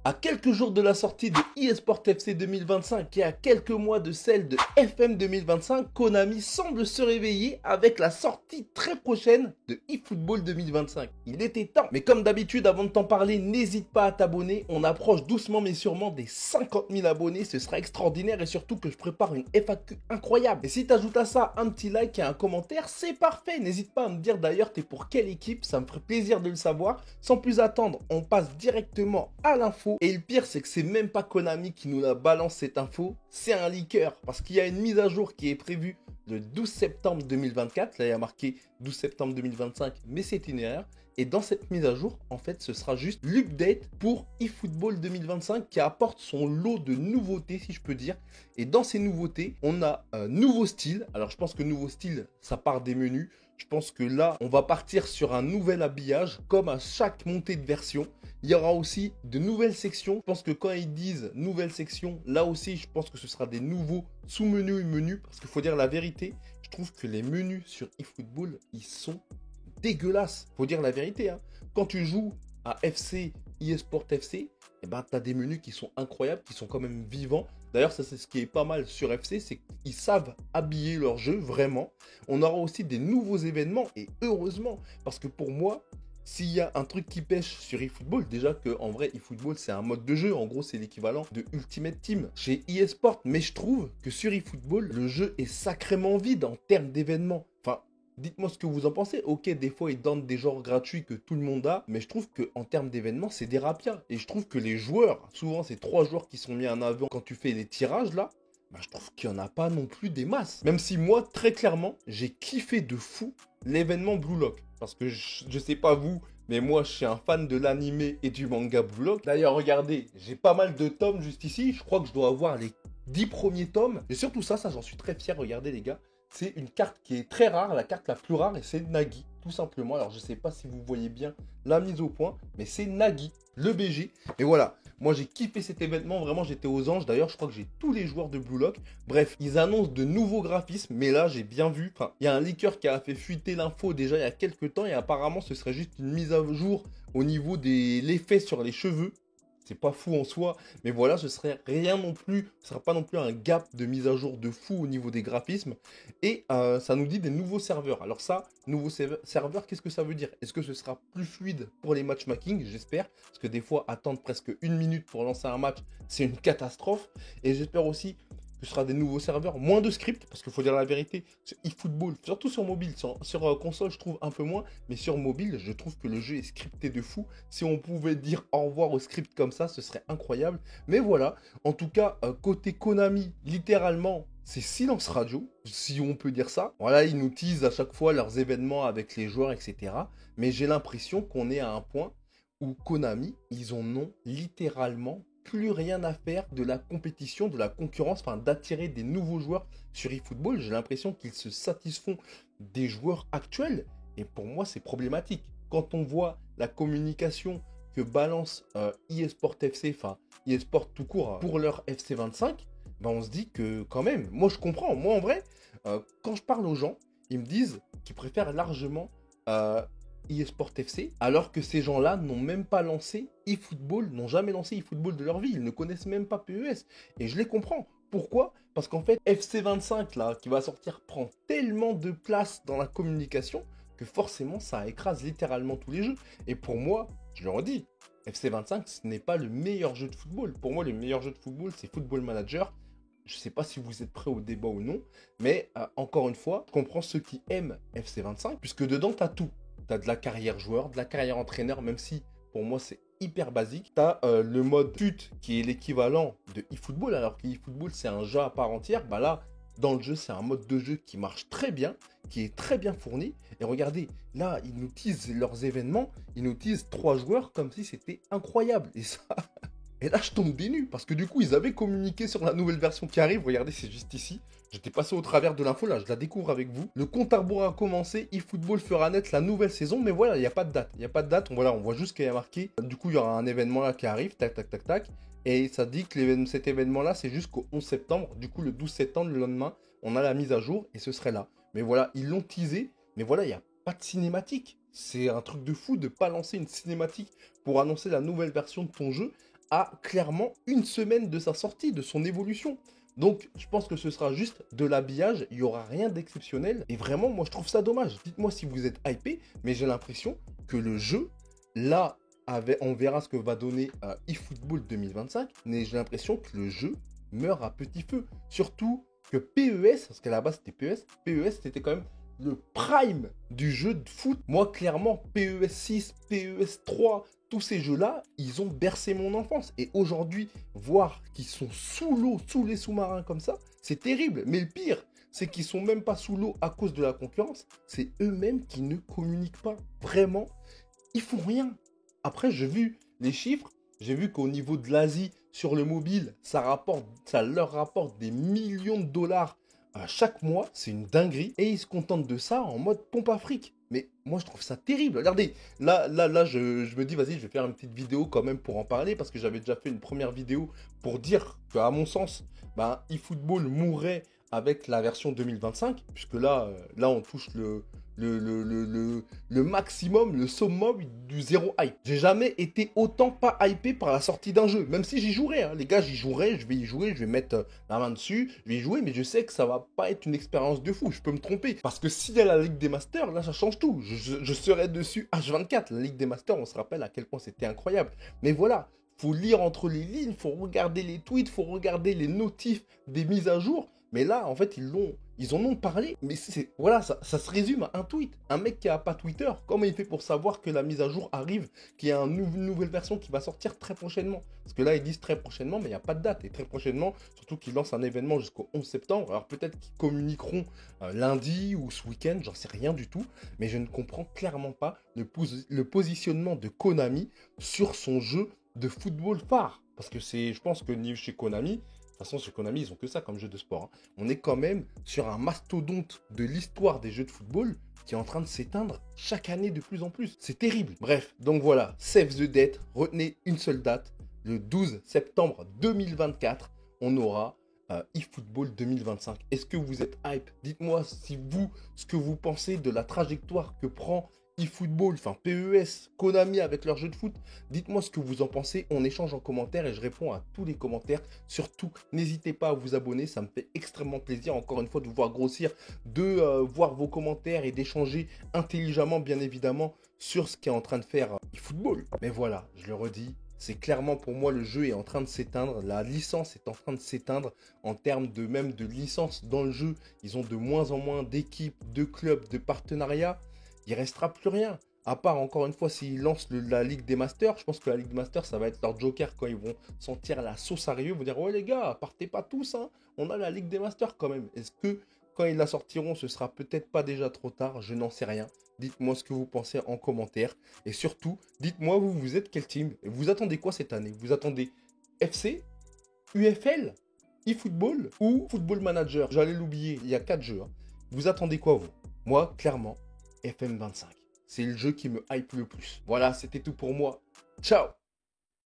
À quelques jours de la sortie de eSport FC 2025 et à quelques mois de celle de FM 2025, Konami semble se réveiller avec la sortie très prochaine de eFootball 2025. Il était temps. Mais comme d'habitude, avant de t'en parler, n'hésite pas à t'abonner. On approche doucement mais sûrement des 50 000 abonnés. Ce sera extraordinaire et surtout que je prépare une FAQ incroyable. Et si tu ajoutes à ça un petit like et un commentaire, c'est parfait. N'hésite pas à me dire d'ailleurs t'es pour quelle équipe, ça me ferait plaisir de le savoir. Sans plus attendre, on passe directement à l'info. Et le pire, c'est que c'est même pas Konami qui nous la balance cette info, c'est un leaker. Parce qu'il y a une mise à jour qui est prévue le 12 septembre 2024. Là, il y a marqué 12 septembre 2025, mais c'est une erreur. Et dans cette mise à jour, en fait, ce sera juste l'update pour eFootball 2025 qui apporte son lot de nouveautés, si je peux dire. Et dans ces nouveautés, on a un nouveau style. Alors, je pense que nouveau style, ça part des menus. Je pense que là, on va partir sur un nouvel habillage, comme à chaque montée de version. Il y aura aussi de nouvelles sections. Je pense que quand ils disent nouvelle section, là aussi, je pense que ce sera des nouveaux sous-menus et menus. Parce qu'il faut dire la vérité, je trouve que les menus sur eFootball, ils sont dégueulasses. Faut dire la vérité, hein. Quand tu joues à FC, eSport FC, eh ben, tu as des menus qui sont incroyables, qui sont quand même vivants. D'ailleurs, ça c'est ce qui est pas mal sur FC, c'est qu'ils savent habiller leur jeu, vraiment. On aura aussi des nouveaux événements, et heureusement, parce que pour moi, s'il y a un truc qui pêche sur eFootball, déjà qu'en vrai, eFootball, c'est un mode de jeu. En gros, c'est l'équivalent de Ultimate Team chez eSport. Mais je trouve que sur eFootball, le jeu est sacrément vide en termes d'événements. Enfin, dites-moi ce que vous en pensez. Ok, des fois, ils donnent des genres gratuits que tout le monde a. Mais je trouve qu'en termes d'événements, c'est des rapias. Et je trouve que les joueurs, souvent, c'est 3 joueurs qui sont mis en avant quand tu fais les tirages, là. Bah, je trouve qu'il n'y en a pas non plus des masses. Même si moi, très clairement, j'ai kiffé de fou l'événement Blue Lock. Parce que je sais pas vous, mais moi je suis un fan de l'anime et du manga Blue Lock. D'ailleurs, regardez, j'ai pas mal de tomes juste ici. Je crois que je dois avoir les 10 premiers tomes. Et surtout ça j'en suis très fier. Regardez les gars, c'est une carte qui est très rare, la carte la plus rare, et c'est Nagi, tout simplement. Alors je sais pas si vous voyez bien la mise au point, mais c'est Nagi, le BG. Et voilà, moi j'ai kiffé cet événement, vraiment j'étais aux anges. D'ailleurs je crois que j'ai tous les joueurs de Blue Lock. Bref, ils annoncent de nouveaux graphismes, mais là j'ai bien vu, enfin il y a un leaker qui a fait fuiter l'info déjà il y a quelques temps, et apparemment ce serait juste une mise à jour au niveau de l'effet sur les cheveux. C'est pas fou en soi, mais voilà, ce serait rien non plus, ce sera pas non plus un gap de mise à jour de fou au niveau des graphismes. Et ça nous dit des nouveaux serveurs. Alors ça, nouveaux serveurs, qu'est-ce que ça veut dire? Est-ce que ce sera plus fluide pour les matchmaking? J'espère, parce que des fois, attendre presque 1 minute pour lancer un match, c'est une catastrophe. Et j'espère aussi que ce sera des nouveaux serveurs, moins de scripts, parce qu'il faut dire la vérité, sur eFootball, surtout sur mobile, sur console je trouve un peu moins, mais sur mobile je trouve que le jeu est scripté de fou. Si on pouvait dire au revoir au script comme ça, ce serait incroyable. Mais voilà, en tout cas, côté Konami, littéralement, c'est silence radio, si on peut dire ça. Voilà, ils nous teasent à chaque fois leurs événements avec les joueurs, etc. Mais j'ai l'impression qu'on est à un point où Konami, ils en ont littéralement plus rien à faire de la compétition, de la concurrence, enfin d'attirer des nouveaux joueurs sur eFootball. J'ai l'impression qu'ils se satisfont des joueurs actuels, et pour moi c'est problématique. Quand on voit la communication que balance eSport FC, enfin eSport tout court, pour leur FC25, ben on se dit que quand même, moi je comprends, moi en vrai, quand je parle aux gens, ils me disent qu'ils préfèrent largement eSport FC, alors que ces gens-là n'ont même pas lancé eFootball, n'ont jamais lancé eFootball de leur vie, ils ne connaissent même pas PES, et je les comprends. Pourquoi? Parce qu'en fait, FC25, là, qui va sortir, prend tellement de place dans la communication, que forcément, ça écrase littéralement tous les jeux. Et pour moi, je le redis, FC25, ce n'est pas le meilleur jeu de football. Pour moi, le meilleur jeu de football, c'est Football Manager. Je ne sais pas si vous êtes prêts au débat ou non, mais encore une fois, je comprends ceux qui aiment FC25, puisque dedans, tu as tout. T'as de la carrière joueur, de la carrière entraîneur, même si pour moi c'est hyper basique. T'as le mode FUT qui est l'équivalent de eFootball, alors que eFootball c'est un jeu à part entière. Bah là, dans le jeu, c'est un mode de jeu qui marche très bien, qui est très bien fourni. Et regardez, là, ils nous teasent leurs événements, ils nous teasent 3 joueurs comme si c'était incroyable. Et ça, et là, je tombe des nues, parce que du coup, ils avaient communiqué sur la nouvelle version qui arrive. Regardez, c'est juste ici. J'étais passé au travers de l'info, là, je la découvre avec vous. Le compte à rebours a commencé, eFootball fera naître la nouvelle saison, mais voilà, il n'y a pas de date. Il n'y a pas de date, voilà, on voit juste qu'il y a marqué. Du coup, il y aura un événement là qui arrive, tac, tac, tac, tac. Et ça dit que cet événement-là, c'est jusqu'au 11 septembre. Du coup, le 12 septembre, le lendemain, on a la mise à jour, et ce serait là. Mais voilà, ils l'ont teasé, mais voilà, il n'y a pas de cinématique. C'est un truc de fou de ne pas lancer une cinématique pour annoncer la nouvelle version de ton jeu, à clairement une semaine de sa sortie, de son évolution. Donc, je pense que ce sera juste de l'habillage, il n'y aura rien d'exceptionnel. Et vraiment, moi, je trouve ça dommage. Dites-moi si vous êtes hypé, mais j'ai l'impression que le jeu, là, on verra ce que va donner eFootball 2025, mais j'ai l'impression que le jeu meurt à petit feu. Surtout que PES, parce qu'à la base c'était PES c'était quand même le prime du jeu de foot. Moi, clairement, PES 6, PES 3, tous ces jeux-là, ils ont bercé mon enfance. Et aujourd'hui, voir qu'ils sont sous l'eau, sous les sous-marins comme ça, c'est terrible. Mais le pire, c'est qu'ils sont même pas sous l'eau à cause de la concurrence. C'est eux-mêmes qui ne communiquent pas. Vraiment, ils font rien. Après, j'ai vu les chiffres. J'ai vu qu'au niveau de l'Asie, sur le mobile, ça leur rapporte des millions de dollars chaque mois. C'est une dinguerie. Et ils se contentent de ça en mode pompe à fric. Mais moi, je trouve ça terrible. Regardez, là, je me dis, vas-y, je vais faire une petite vidéo quand même pour en parler. Parce que j'avais déjà fait une première vidéo pour dire qu'à mon sens, eFootball mourrait avec la version 2025. Puisque là, on touche le maximum, le summum du zéro hype. J'ai jamais été autant pas hypé par la sortie d'un jeu, même si j'y jouerai, hein. Les gars, j'y jouerai, je vais y jouer, je vais mettre la main dessus, je vais y jouer, mais je sais que ça va pas être une expérience de fou, je peux me tromper. Parce que s'il y a la Ligue des Masters, là, ça change tout. Je serai dessus H24. La Ligue des Masters, on se rappelle à quel point c'était incroyable. Mais voilà, faut lire entre les lignes, faut regarder les tweets, faut regarder les notifs des mises à jour. Mais là, en fait, ils en ont parlé. Mais voilà, ça se résume à un tweet. Un mec qui n'a pas Twitter, comment il fait pour savoir que la mise à jour arrive, qu'il y a une nouvelle version qui va sortir très prochainement? Parce que là, ils disent très prochainement, mais il n'y a pas de date. Et très prochainement, surtout qu'ils lancent un événement jusqu'au 11 septembre. Alors peut-être qu'ils communiqueront lundi ou ce week-end, j'en sais rien du tout. Mais je ne comprends clairement pas le positionnement de Konami sur son jeu de football phare. Parce que je pense que chez Konami, de toute façon, chez Konami, ils ont que ça comme jeu de sport, hein. On est quand même sur un mastodonte de l'histoire des jeux de football qui est en train de s'éteindre chaque année de plus en plus. C'est terrible. Bref, donc voilà, save the date. Retenez une seule date. Le 12 septembre 2024, on aura eFootball 2025. Est-ce que vous êtes hype? Dites-moi ce que vous pensez de la trajectoire que prend eFootball, enfin PES, Konami avec leur jeu de foot. Dites-moi ce que vous en pensez, on échange en commentaire et je réponds à tous les commentaires. Surtout, n'hésitez pas à vous abonner, ça me fait extrêmement plaisir encore une fois de vous voir grossir, de voir vos commentaires et d'échanger intelligemment bien évidemment sur ce qu'est en train de faire eFootball. Mais voilà, je le redis, c'est clairement pour moi le jeu est en train de s'éteindre, la licence est en train de s'éteindre en termes même de licence dans le jeu. Ils ont de moins en moins d'équipes, de clubs, de partenariats. Il ne restera plus rien. À part, encore une fois, s'ils lancent la Ligue des Masters, je pense que la Ligue des Masters, ça va être leur joker quand ils vont sentir la sauce arriver. Ils vont dire, ouais les gars, partez pas tous, hein. On a la Ligue des Masters quand même. Est-ce que quand ils la sortiront, ce sera peut-être pas déjà trop tard? Je n'en sais rien. Dites-moi ce que vous pensez en commentaire. Et surtout, dites-moi, vous êtes quel team? Vous attendez quoi cette année? Vous attendez FC, UFL, eFootball ou Football Manager? J'allais l'oublier, il y a 4 jeux, hein. Vous attendez quoi, vous? Moi, clairement, FM25. C'est le jeu qui me hype le plus. Voilà, c'était tout pour moi. Ciao!